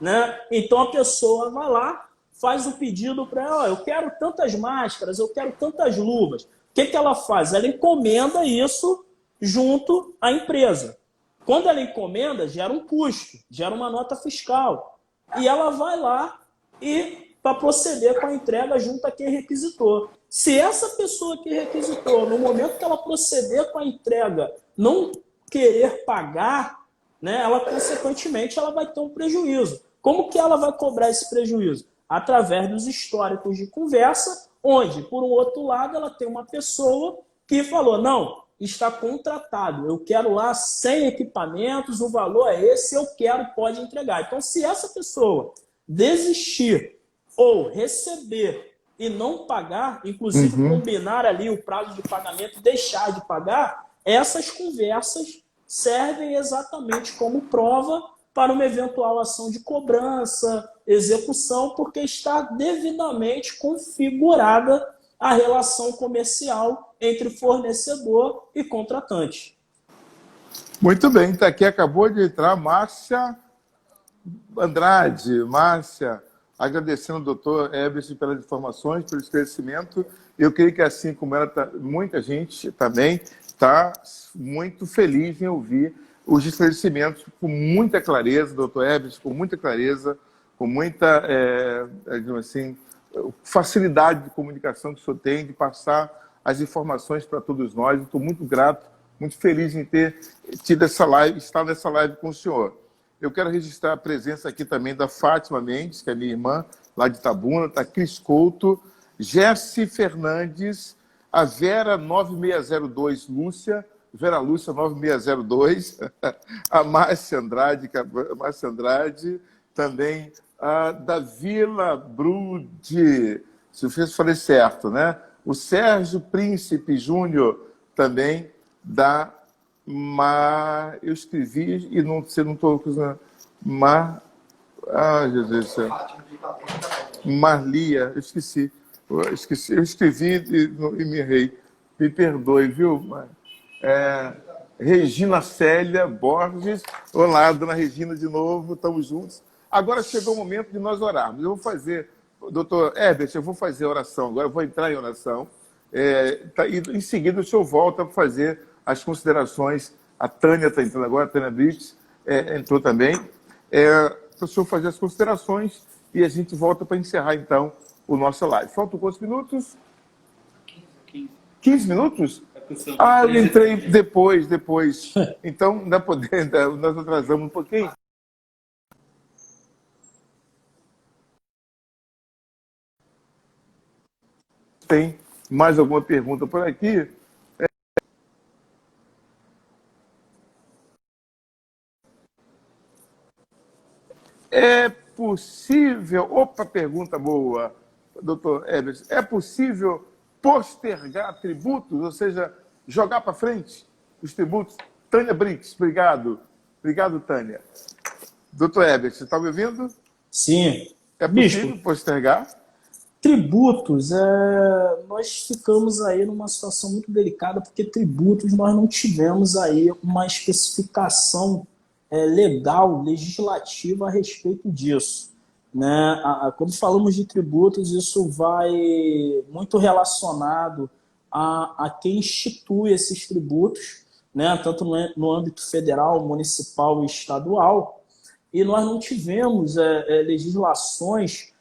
né? Então a pessoa vai lá, faz o pedido para ela, eu quero tantas máscaras, eu quero tantas luvas. O que ela faz? Ela encomenda isso junto à empresa. Quando ela encomenda, gera um custo, gera uma nota fiscal. E ela vai lá e para proceder com a entrega junto a quem requisitou. Se essa pessoa que requisitou, no momento que ela proceder com a entrega, não querer pagar, né, ela consequentemente ela vai ter um prejuízo. Como que ela vai cobrar esse prejuízo? Através dos históricos de conversa, onde, por um outro lado, ela tem uma pessoa que falou, não, está contratado, eu quero lá 100 equipamentos, o valor é esse, eu quero, pode entregar. Então, se essa pessoa desistir ou receber e não pagar, inclusive combinar ali o prazo de pagamento, deixar de pagar, essas conversas servem exatamente como prova para uma eventual ação de cobrança, execução, porque está devidamente configurada a relação comercial entre fornecedor e contratante. Muito bem, está aqui, acabou de entrar Márcia Andrade. Márcia, agradecendo ao doutor Herbert pelas informações, pelo esclarecimento. Eu creio que, assim como ela, muita gente também está muito feliz em ouvir os esclarecimentos com muita clareza, doutor Herbert, com muita clareza, com muita assim, facilidade de comunicação que o senhor tem, de passar as informações para todos nós. Estou muito grato, muito feliz em ter tido essa live, estar nessa live com o senhor. Eu quero registrar a presença aqui também da Fátima Mendes, que é minha irmã, lá de Itabuna, está Cris Couto, Jesse Fernandes, a Vera 9602 Lúcia, Vera Lúcia 9602, a Márcia Andrade, também a Davila Brude, se eu falei certo, né? O Sérgio Príncipe Júnior, também da eu escrevi e não estou usando. Jesus do céu. Marlia, eu esqueci. Eu escrevi e me errei. Me perdoe, viu? Regina Célia Borges. Olá, dona Regina, de novo, estamos juntos. Agora chegou o momento de nós orarmos. Eu vou fazer, doutor Herbert, eu vou fazer a oração agora, eu vou entrar em oração. E em seguida o senhor volta para fazer as considerações. A Tânia está entrando agora, a Tânia Brits entrou também. Para o senhor fazer as considerações e a gente volta para encerrar, então, o nosso live. Faltam quantos minutos? 15 minutos? Eu entrei depois. Então, nós atrasamos um pouquinho. Tem mais alguma pergunta por aqui? É possível... Opa, pergunta boa, doutor Herbert. É possível postergar tributos, ou seja, jogar para frente os tributos? Tânia Brits, obrigado. Obrigado, Tânia. Doutor Herbert, você está me ouvindo? Sim. É possível postergar? Tributos, nós ficamos aí numa situação muito delicada, porque tributos nós não tivemos aí uma especificação legal, legislativa a respeito disso, né? Quando falamos de tributos, isso vai muito relacionado a quem institui esses tributos, né? Tanto no âmbito federal, municipal e estadual, e nós não tivemos legislações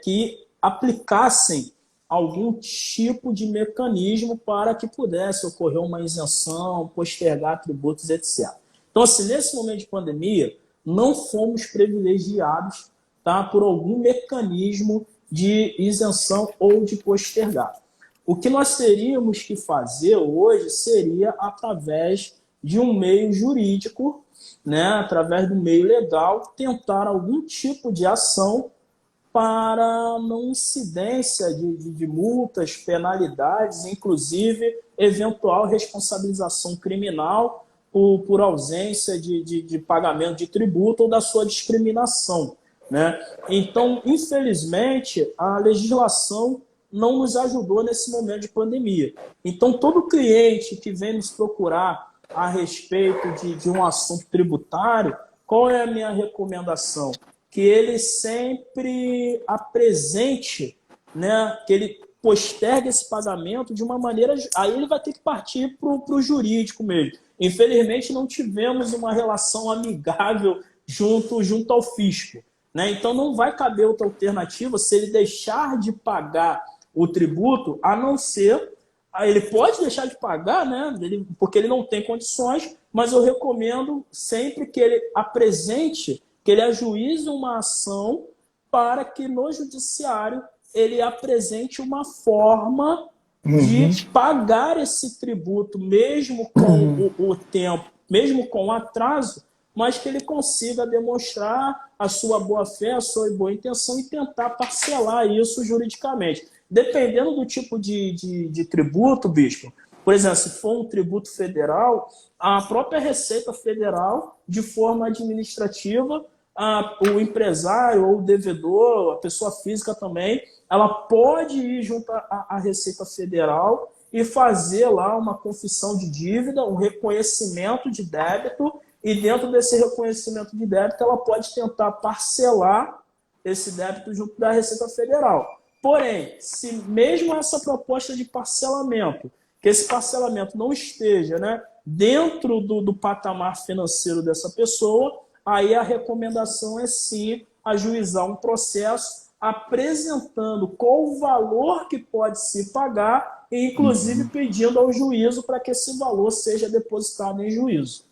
que aplicassem algum tipo de mecanismo para que pudesse ocorrer uma isenção, postergar tributos, etc. Então, assim, nesse momento de pandemia, não fomos privilegiados, tá, por algum mecanismo de isenção ou de postergar. O que nós teríamos que fazer hoje seria através de um meio jurídico, né, através do meio legal, tentar algum tipo de ação para não incidência de multas, penalidades, inclusive eventual responsabilização criminal por ausência de pagamento de tributo ou da sua discriminação, né? Então, infelizmente, a legislação não nos ajudou nesse momento de pandemia. Então, todo cliente que vem nos procurar a respeito de um assunto tributário, qual é a minha recomendação? Que ele sempre apresente, né, que ele postergue esse pagamento de uma maneira... Aí ele vai ter que partir para o jurídico mesmo. Infelizmente, não tivemos uma relação amigável junto ao fisco, né? Então, não vai caber outra alternativa se ele deixar de pagar o tributo, a não ser... Ele pode deixar de pagar, né? Porque ele não tem condições, mas eu recomendo sempre que ele apresente, que ele ajuize uma ação para que no judiciário ele apresente uma forma de pagar esse tributo, mesmo com o tempo, mesmo com o atraso, mas que ele consiga demonstrar a sua boa-fé, a sua boa intenção e tentar parcelar isso juridicamente. Dependendo do tipo de tributo, bispo, por exemplo, se for um tributo federal, a própria Receita Federal, de forma administrativa, o empresário ou o devedor, a pessoa física também, ela pode ir junto à Receita Federal e fazer lá uma confissão de dívida, um reconhecimento de débito, e dentro desse reconhecimento de débito ela pode tentar parcelar esse débito junto da Receita Federal. Porém, se mesmo essa proposta de parcelamento, que esse parcelamento não esteja, né, dentro do patamar financeiro dessa pessoa, aí a recomendação é sim ajuizar um processo apresentando qual o valor que pode se pagar e, inclusive, pedindo ao juízo para que esse valor seja depositado em juízo.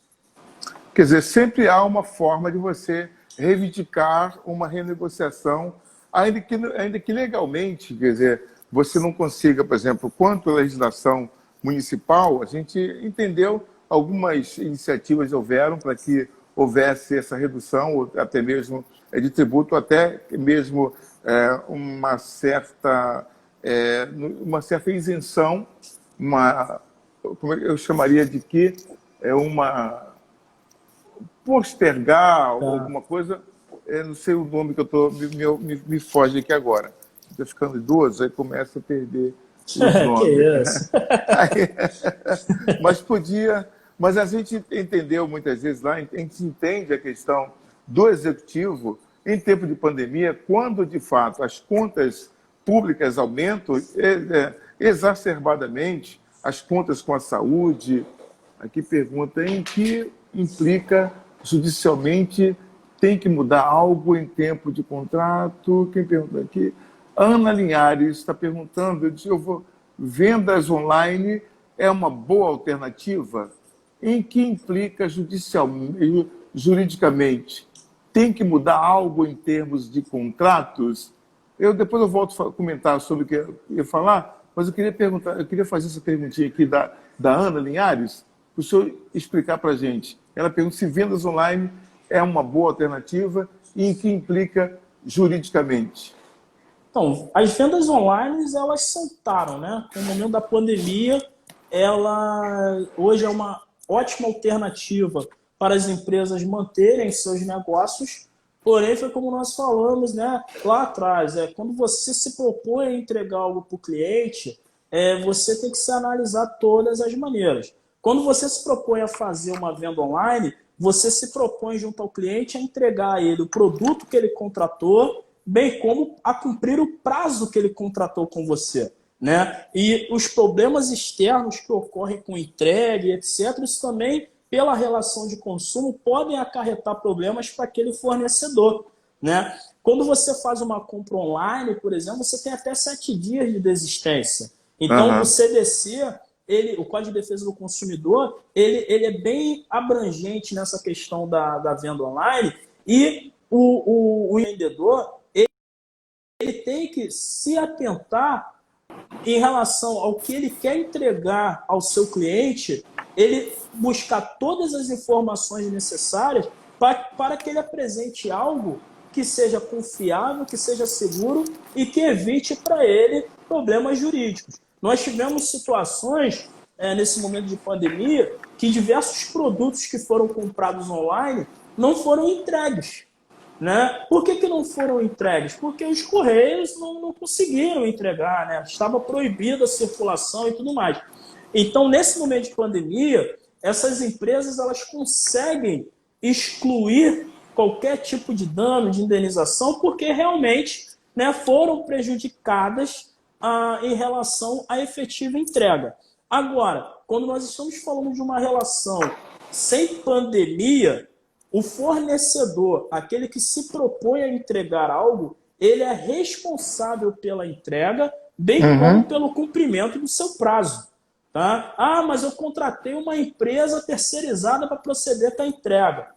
Quer dizer, sempre há uma forma de você reivindicar uma renegociação, ainda que legalmente, quer dizer, você não consiga, por exemplo, quanto à legislação municipal, a gente entendeu algumas iniciativas houveram para que houvesse essa redução, ou até mesmo de tributo, até mesmo uma certa isenção, como eu chamaria de que uma postergar alguma coisa, não sei o nome que eu estou, me foge aqui agora. Estou ficando idoso, aí começa a perder os nomes. Que isso? Mas a gente entendeu muitas vezes lá, a gente entende a questão do executivo em tempo de pandemia, quando de fato as contas públicas aumentam exacerbadamente, as contas com a saúde. Aqui pergunta em que implica judicialmente, tem que mudar algo em tempo de contrato. Quem pergunta aqui? Ana Linhares está perguntando, vendas online é uma boa alternativa? Em que implica juridicamente? Tem que mudar algo em termos de contratos? Depois eu volto a comentar sobre o que eu ia falar, mas eu queria fazer essa perguntinha aqui da Ana Linhares, para o senhor explicar para a gente. Ela pergunta se vendas online é uma boa alternativa e em que implica juridicamente. Então, as vendas online, elas saltaram, né? No momento da pandemia, ela hoje é uma ótima alternativa para as empresas manterem seus negócios, porém, foi como nós falamos, né, lá atrás, quando você se propõe a entregar algo para o cliente, você tem que se analisar todas as maneiras. Quando você se propõe a fazer uma venda online, você se propõe junto ao cliente a entregar a ele o produto que ele contratou, bem como a cumprir o prazo que ele contratou com você, né? E os problemas externos que ocorrem com entrega, etc., isso também, pela relação de consumo, podem acarretar problemas para aquele fornecedor, né? Quando você faz uma compra online, por exemplo, você tem até 7 dias de desistência. Então, o CDC, o Código de Defesa do Consumidor, ele é bem abrangente nessa questão da venda online, e o vendedor ele tem que se atentar em relação ao que ele quer entregar ao seu cliente ele buscar todas as informações necessárias para que ele apresente algo que seja confiável, que seja seguro e que evite para ele problemas jurídicos. Nós tivemos situações, nesse momento de pandemia, que diversos produtos que foram comprados online não foram entregues. Né? Por que não foram entregues? Porque os Correios não conseguiram entregar, né? Estava proibida a circulação e tudo mais. Então, nesse momento de pandemia, essas empresas elas conseguem excluir qualquer tipo de dano, de indenização, porque realmente, né, foram prejudicadas em relação à efetiva entrega. Agora, quando nós estamos falando de uma relação sem pandemia, o fornecedor, aquele que se propõe a entregar algo, ele é responsável pela entrega, bem como pelo cumprimento do seu prazo. Tá? Ah, mas eu contratei uma empresa terceirizada para proceder com a entrega.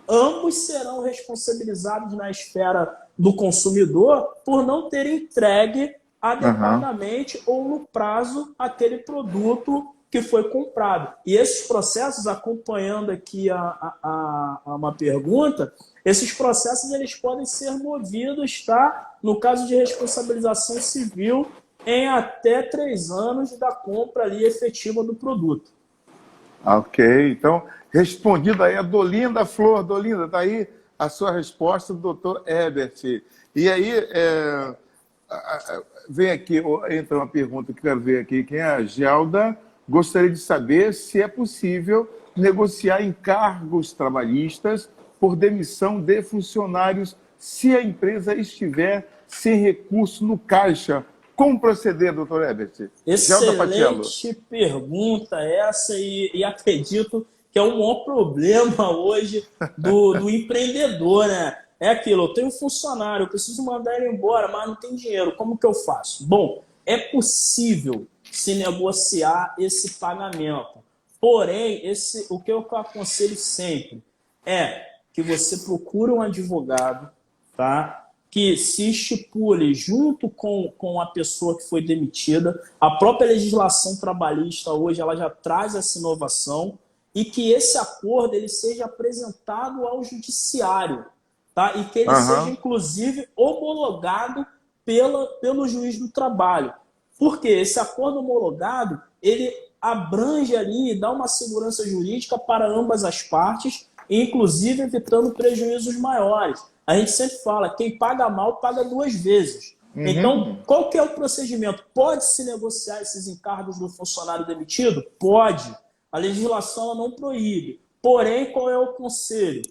Ambos serão responsabilizados na esfera do consumidor por não ter entregue adequadamente ou no prazo aquele produto que foi comprado. E esses processos, acompanhando aqui uma pergunta, esses processos eles podem ser movidos, tá? No caso de responsabilização civil, em até 3 anos da compra ali efetiva do produto. Ok, então, respondido aí a Dolinda Flor. Dolinda, está aí a sua resposta do doutor Herbert. E aí, vem aqui, entra uma pergunta que eu quero ver aqui, quem é a Gelda? Gostaria de saber se é possível negociar encargos trabalhistas por demissão de funcionários se a empresa estiver sem recurso no caixa. Como proceder, doutor Herbert? Excelente pergunta essa, e acredito que é o maior problema hoje do empreendedor, né? É aquilo, eu tenho um funcionário, eu preciso mandar ele embora, mas não tem dinheiro, como que eu faço? Bom, é possível se negociar esse pagamento. Porém, o que eu aconselho sempre é que você procure um advogado, tá? Que se estipule junto com a pessoa que foi demitida. A própria legislação trabalhista hoje ela já traz essa inovação e que esse acordo ele seja apresentado ao judiciário, tá? E que ele seja, inclusive, homologado pelo juiz do trabalho. Porque esse acordo homologado, ele abrange ali e dá uma segurança jurídica para ambas as partes, inclusive evitando prejuízos maiores. A gente sempre fala, quem paga mal, paga 2 vezes. Então, qual que é o procedimento? Pode-se negociar esses encargos do funcionário demitido? Pode. A legislação não proíbe. Porém, qual é o conselho?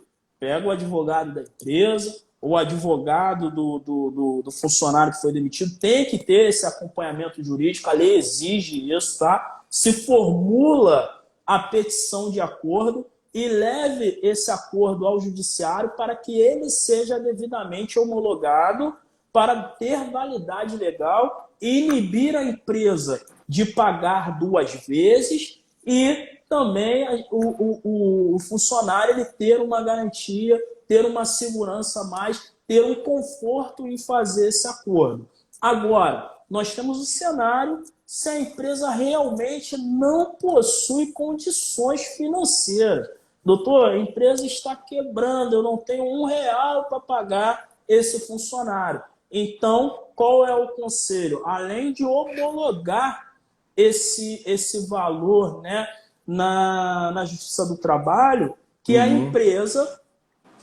Pega o advogado da empresa, o advogado do funcionário que foi demitido, tem que ter esse acompanhamento jurídico, a lei exige isso, tá? Se formula a petição de acordo e leve esse acordo ao judiciário para que ele seja devidamente homologado para ter validade legal e inibir a empresa de pagar 2 vezes e também o funcionário ele ter uma garantia, ter uma segurança a mais, ter um conforto em fazer esse acordo. Agora, nós temos o cenário se a empresa realmente não possui condições financeiras. Doutor, a empresa está quebrando, eu não tenho R$1 para pagar esse funcionário. Então, qual é o conselho? Além de homologar esse valor, né, na Justiça do Trabalho, que a empresa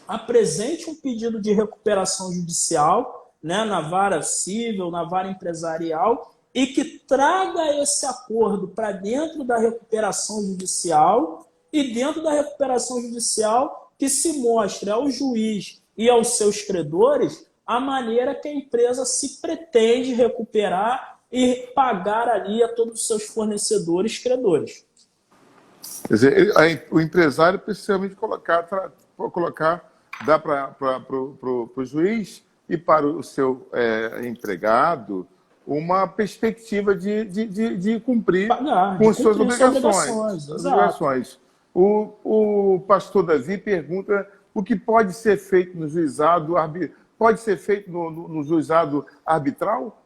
apresente um pedido de recuperação judicial, né, na vara civil, na vara empresarial, e que traga esse acordo para dentro da recuperação judicial e dentro da recuperação judicial que se mostre ao juiz e aos seus credores a maneira que a empresa se pretende recuperar e pagar ali a todos os seus fornecedores credores. Quer dizer, o empresário precisa colocar dá para o juiz e para o seu empregado uma perspectiva de cumprir com suas obrigações. O pastor Davi pergunta o que pode ser feito no juizado no juizado arbitral?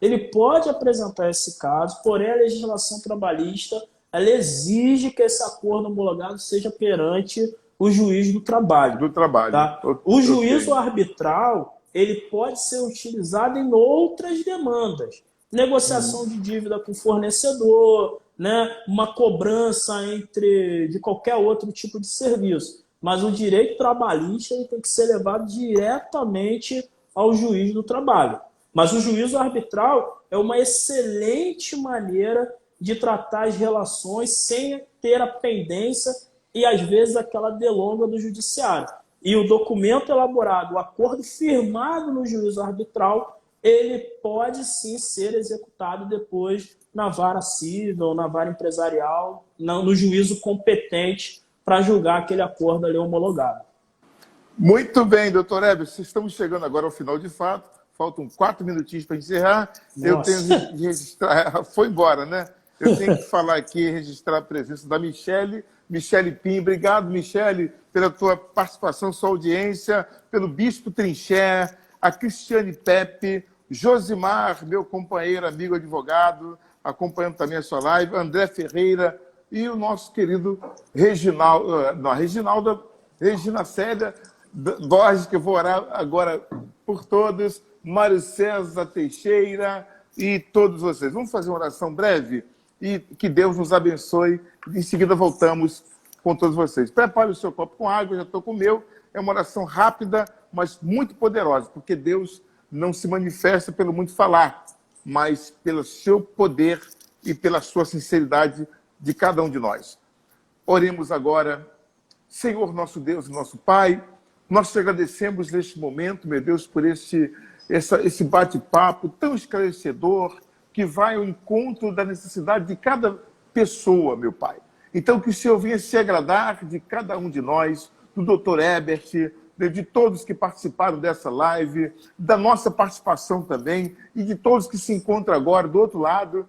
Ele pode apresentar esse caso, porém a legislação trabalhista ela exige que esse acordo homologado seja perante o juiz do trabalho. Do trabalho. Tá? O juízo arbitral, ele pode ser utilizado em outras demandas. Negociação de dívida com fornecedor, né? Uma cobrança de qualquer outro tipo de serviço. Mas o direito trabalhista ele tem que ser levado diretamente ao juiz do trabalho. Mas o juízo arbitral é uma excelente maneira de tratar as relações sem ter a pendência e, às vezes, aquela delonga do judiciário. E o documento elaborado, o acordo firmado no juízo arbitral, ele pode sim ser executado depois na vara civil, na vara empresarial, no juízo competente para julgar aquele acordo ali homologado. Muito bem, doutor Heber, estamos chegando agora ao final de fato. Faltam 4 minutinhos para encerrar. Nossa. Eu tenho que registrar... Foi embora, né? Eu tenho que falar aqui, registrar a presença da Michele Pim. Obrigado, Michele, pela tua participação, sua audiência, pelo Bispo Trincher, a Cristiane Pepe, Josimar, meu companheiro, amigo, advogado, acompanhando também a sua live, André Ferreira e o nosso querido Regina Célia Borges, que eu vou orar agora por todos, Mário César Teixeira e todos vocês. Vamos fazer uma oração breve e que Deus nos abençoe. Em seguida voltamos com todos vocês. Prepare o seu copo com água, eu já estou com o meu. É uma oração rápida, mas muito poderosa, porque Deus não se manifesta pelo muito falar, mas pelo seu poder e pela sua sinceridade de cada um de nós. Oremos agora. Senhor, nosso Deus e nosso Pai, nós te agradecemos neste momento, meu Deus, por esse bate-papo tão esclarecedor, que vai ao encontro da necessidade de cada pessoa, meu Pai. Então, que o Senhor venha se agradar de cada um de nós, do Dr. Herbert, de todos que participaram dessa live, da nossa participação também, e de todos que se encontram agora do outro lado,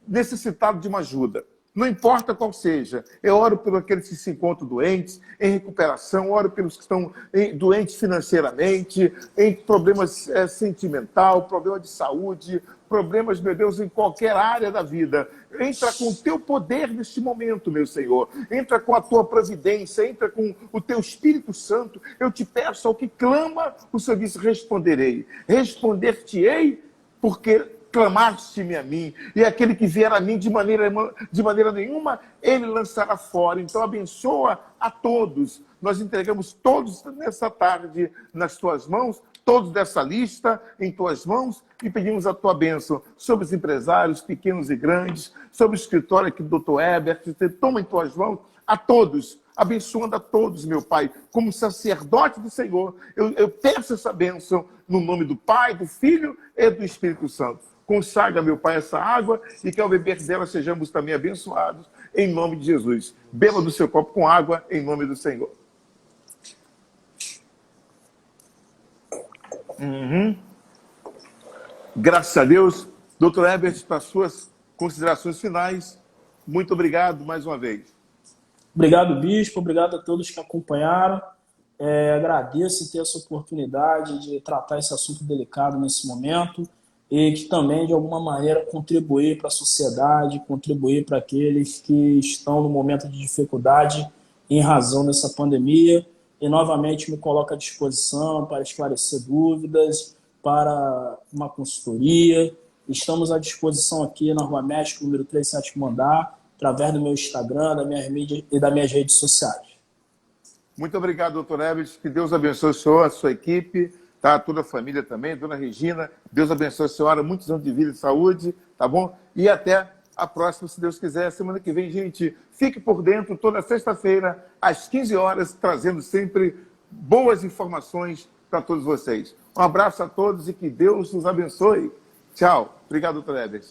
necessitados de uma ajuda. Não importa qual seja, eu oro por aqueles que se encontram doentes, em recuperação, oro pelos que estão doentes financeiramente, em problemas sentimental, problema de saúde, problemas, meu Deus, em qualquer área da vida. Entra com o teu poder neste momento, meu Senhor. Entra com a tua providência, entra com o teu Espírito Santo. Eu te peço, ao que clama, o Senhor diz, responderei. Responder-te-ei, porque clamaste-me a mim, e aquele que vier a mim de maneira nenhuma, ele lançará fora. Então abençoa a todos. Nós entregamos todos nessa tarde nas tuas mãos, todos dessa lista em tuas mãos, e pedimos a tua bênção sobre os empresários, pequenos e grandes, sobre o escritório aqui do Dr. Herbert. Toma em tuas mãos a todos, abençoando a todos, meu Pai, como sacerdote do Senhor. Eu peço essa bênção no nome do Pai, do Filho e do Espírito Santo. Consagra, meu Pai, essa água e que ao beber dela sejamos também abençoados, em nome de Jesus. Beba do seu copo com água, em nome do Senhor. Graças a Deus. Dr. Herbert, para as suas considerações finais, muito obrigado mais uma vez. Obrigado, Bispo. Obrigado a todos que acompanharam. Agradeço ter essa oportunidade de tratar esse assunto delicado nesse momento e que também, de alguma maneira, contribuir para a sociedade, contribuir para aqueles que estão no momento de dificuldade em razão dessa pandemia. E, novamente, me coloco à disposição para esclarecer dúvidas, para uma consultoria. Estamos à disposição aqui na Rua México, número 3, sétimo andar, através do meu Instagram, da minha mídia e das minhas redes sociais. Muito obrigado, doutor Herbert. Que Deus abençoe o senhor, a sua equipe, tá? Toda a família também, dona Regina. Deus abençoe a senhora, muitos anos de vida e saúde, tá bom? E até a próxima, se Deus quiser. Semana que vem, gente, fique por dentro, toda sexta-feira, às 15 horas, trazendo sempre boas informações para todos vocês. Um abraço a todos e que Deus nos abençoe. Tchau. Obrigado, doutor Herbert.